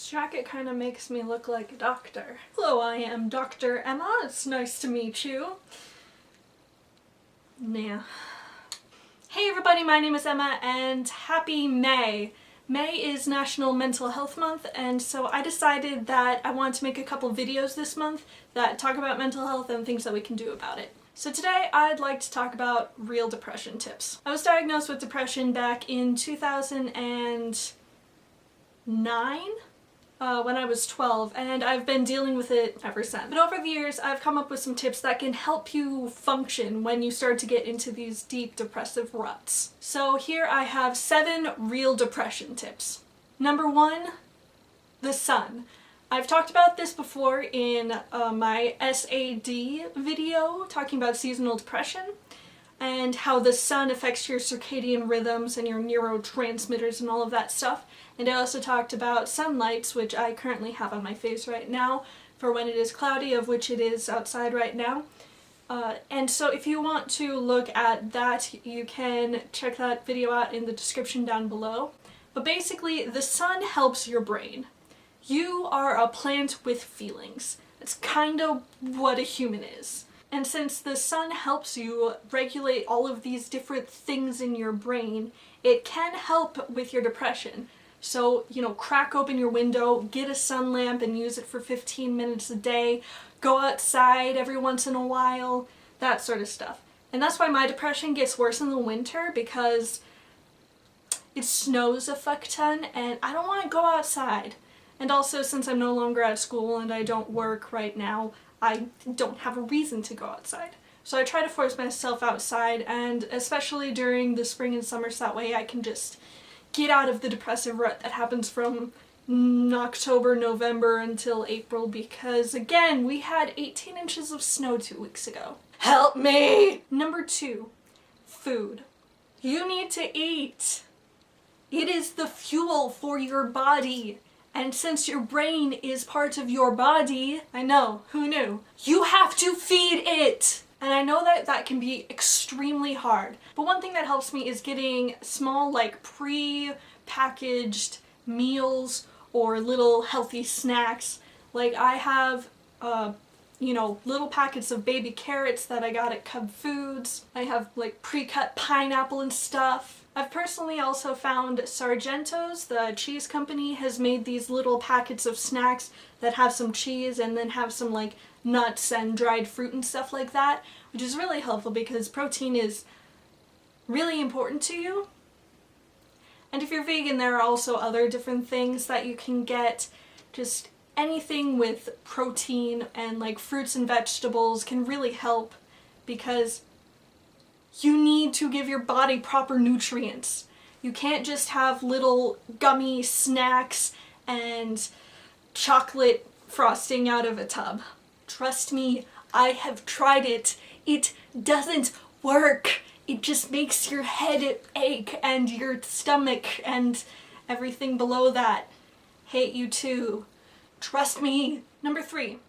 This jacket kind of makes me look like a doctor. Hello, I am Dr. Emma. It's nice to meet you. Nah. Hey everybody, my name is Emma and happy May. May is National Mental Health Month, and so I decided that I wanted to make a couple videos this month that talk about mental health and things that we can do about it. So today I'd like to talk about real depression tips. I was diagnosed with depression back in 2009 when I was 12, and I've been dealing with it ever since. But over the years I've come up with some tips that can help you function when you start to get into these deep depressive ruts. So here I have 7 real depression tips. Number 1, the sun. I've talked about this before in my SAD video talking about seasonal depression and how the sun affects your circadian rhythms and your neurotransmitters and all of that stuff. And I also talked about sunlights, which I currently have on my face right now for when it is cloudy, of which it is outside right now. And so if you want to look at that, you can check that video out in the description down below. But basically, the sun helps your brain. You are a plant with feelings. It's kind of what a human is. And since the sun helps you regulate all of these different things in your brain, it can help with your depression. So, crack open your window, get a sun lamp and use it for 15 minutes a day, go outside every once in a while, that sort of stuff. And that's why my depression gets worse in the winter, because it snows a fuck ton and I don't want to go outside. And also, since I'm no longer at school and I don't work right now, I don't have a reason to go outside. So I try to force myself outside, and especially during the spring and summer, so that way I can just get out of the depressive rut that happens from October, November until April, because again, we had 18 inches of snow 2 weeks ago. Help me! Number 2, food. You need to eat. It is the fuel for your body. And since your brain is part of your body, I know, who knew? You have to feed it! And I know that that can be extremely hard. But one thing that helps me is getting small, pre-packaged meals or little healthy snacks. Like I have, little packets of baby carrots that I got at Cub Foods. I have pre-cut pineapple and stuff. I've personally also found Sargento's, the cheese company, has made these little packets of snacks that have some cheese and then have some nuts and dried fruit and stuff like that, which is really helpful because protein is really important to you. And if you're vegan, there are also other different things that you can get. Just anything with protein and fruits and vegetables can really help, because you need to give your body proper nutrients. You can't just have little gummy snacks and chocolate frosting out of a tub. Trust me, I have tried it. It doesn't work. It just makes your head ache and your stomach and everything below that hate you too. Trust me. Number 3,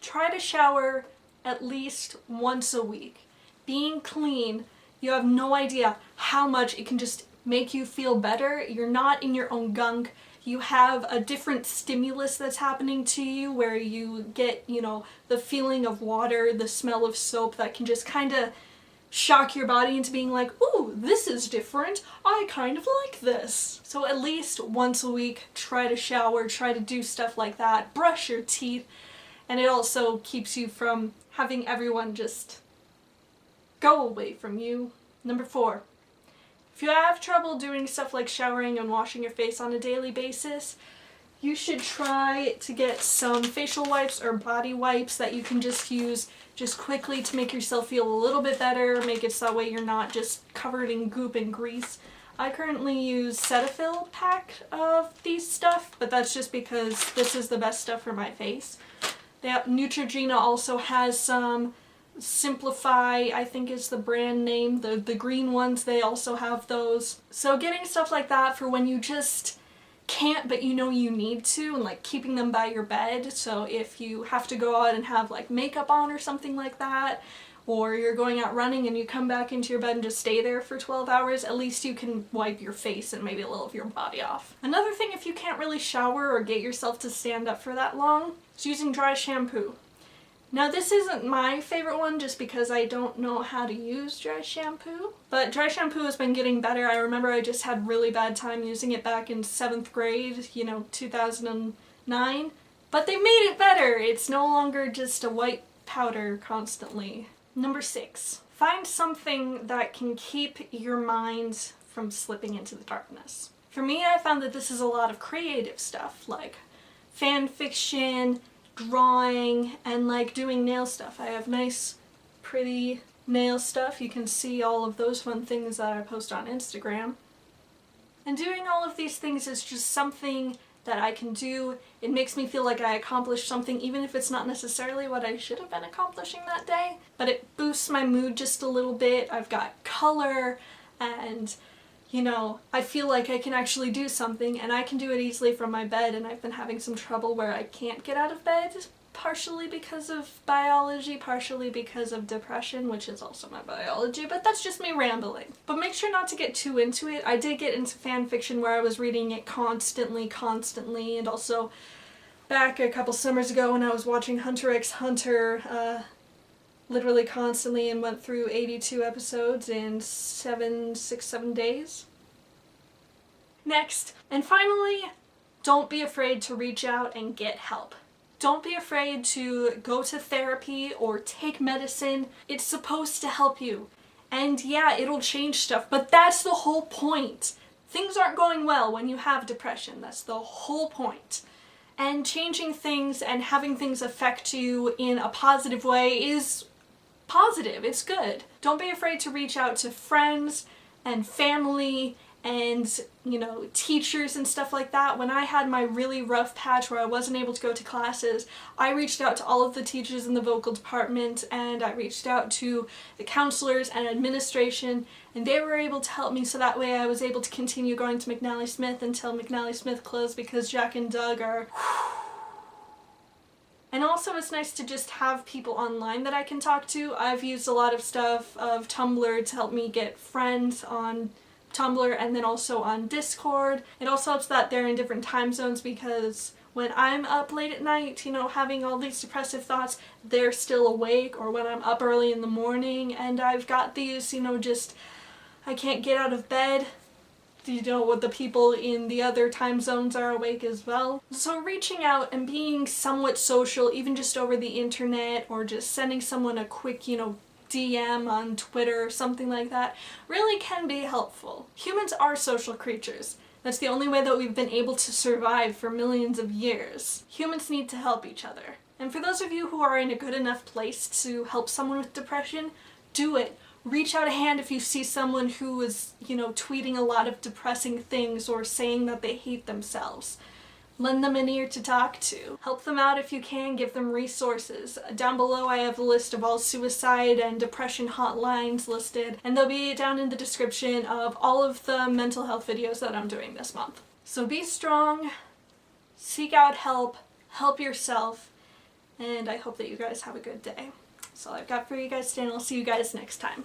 try to shower at least once a week. Being clean, you have no idea how much it can just make you feel better. You're not in your own gunk. You have a different stimulus that's happening to you where you get, the feeling of water, the smell of soap that can just kind of shock your body into being like, ooh, this is different. I kind of like this. So at least once a week, try to shower, try to do stuff like that, brush your teeth, and it also keeps you from having everyone just go away from you. Number 4. If you have trouble doing stuff like showering and washing your face on a daily basis, you should try to get some facial wipes or body wipes that you can just use just quickly to make yourself feel a little bit better, make it so that way you're not just covered in goop and grease. I currently use Cetaphil pack of these stuff, but that's just because this is the best stuff for my face. Neutrogena also has some. Simplify, I think is the brand name, the green ones, they also have those. So getting stuff like that for when you just can't but you need to, and keeping them by your bed, so if you have to go out and have makeup on or something like that, or you're going out running and you come back into your bed and just stay there for 12 hours, at least you can wipe your face and maybe a little of your body off. Another thing, if you can't really shower or get yourself to stand up for that long, is using dry shampoo. Now this isn't my favorite one just because I don't know how to use dry shampoo, but dry shampoo has been getting better. I remember I just had really bad time using it back in 7th grade, 2009, but they made it better. It's no longer just a white powder constantly. Number 6, find something that can keep your mind from slipping into the darkness. For me, I found that this is a lot of creative stuff, like fan fiction, drawing, and like doing nail stuff. I have nice, pretty nail stuff. You can see all of those fun things that I post on Instagram. And doing all of these things is just something that I can do. It makes me feel like I accomplished something, even if it's not necessarily what I should have been accomplishing that day. But it boosts my mood just a little bit. I've got color, and I feel like I can actually do something, and I can do it easily from my bed, and I've been having some trouble where I can't get out of bed, partially because of biology, partially because of depression, which is also my biology, but that's just me rambling. But make sure not to get too into it. I did get into fan fiction where I was reading it constantly, and also back a couple summers ago when I was watching Hunter x Hunter, literally constantly, and went through 82 episodes in 7 days. Next, and finally, don't be afraid to reach out and get help. Don't be afraid to go to therapy or take medicine. It's supposed to help you. And yeah, it'll change stuff, but that's the whole point. Things aren't going well when you have depression. That's the whole point. And changing things and having things affect you in a positive way is positive. It's good. Don't be afraid to reach out to friends and family and, teachers and stuff like that. When I had my really rough patch where I wasn't able to go to classes, I reached out to all of the teachers in the vocal department, and I reached out to the counselors and administration, and they were able to help me, so that way I was able to continue going to McNally Smith until McNally Smith closed because Jack and Doug are... And also it's nice to just have people online that I can talk to. I've used a lot of stuff of Tumblr to help me get friends on Tumblr, and then also on Discord. It also helps that they're in different time zones, because when I'm up late at night, having all these depressive thoughts, they're still awake, or when I'm up early in the morning and I've got these, I can't get out of bed, what the people in the other time zones are awake as well. So reaching out and being somewhat social, even just over the internet, or just sending someone a quick, DM on Twitter or something like that, really can be helpful. Humans are social creatures. That's the only way that we've been able to survive for millions of years. Humans need to help each other. And for those of you who are in a good enough place to help someone with depression, do it. Reach out a hand if you see someone who is, tweeting a lot of depressing things or saying that they hate themselves. Lend them an ear to talk to. Help them out if you can, give them resources. Down below I have a list of all suicide and depression hotlines listed, and they'll be down in the description of all of the mental health videos that I'm doing this month. So be strong, seek out help, help yourself, and I hope that you guys have a good day. That's all I've got for you guys today, and I'll see you guys next time.